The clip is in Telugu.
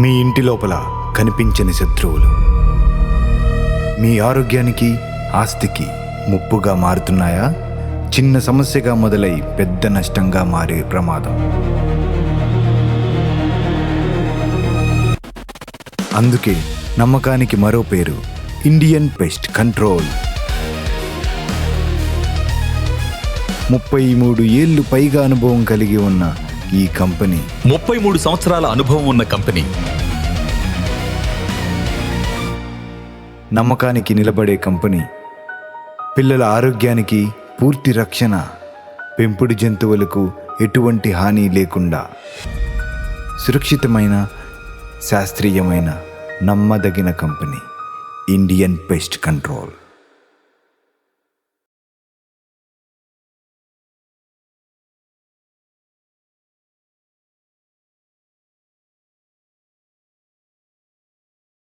మీ ఇంటి లోపల కనిపించని శత్రువులు మీ ఆరోగ్యానికి, ఆస్తికి ముప్పుగా మారుతున్నాయా? చిన్న సమస్యగా మొదలై పెద్ద నష్టంగా మారే ప్రమాదం. అందుకే నమ్మకానికి మరో పేరు ఇండియన్ పెస్ట్ కంట్రోల్. 33 ఏళ్లు పైగా అనుభవం కలిగి ఉన్న ఈ కంపెనీ, 33 సంవత్సరాల అనుభవం ఉన్న కంపెనీ, నమ్మకానికి నిలబడే కంపెనీ, పిల్లల ఆరోగ్యానికి పూర్తి రక్షణ, పెంపుడు జంతువులకు ఎటువంటి హాని లేకుండా సురక్షితమైన, శాస్త్రీయమైన, నమ్మదగిన కంపెనీ ఇండియన్ పెస్ట్ కంట్రోల్.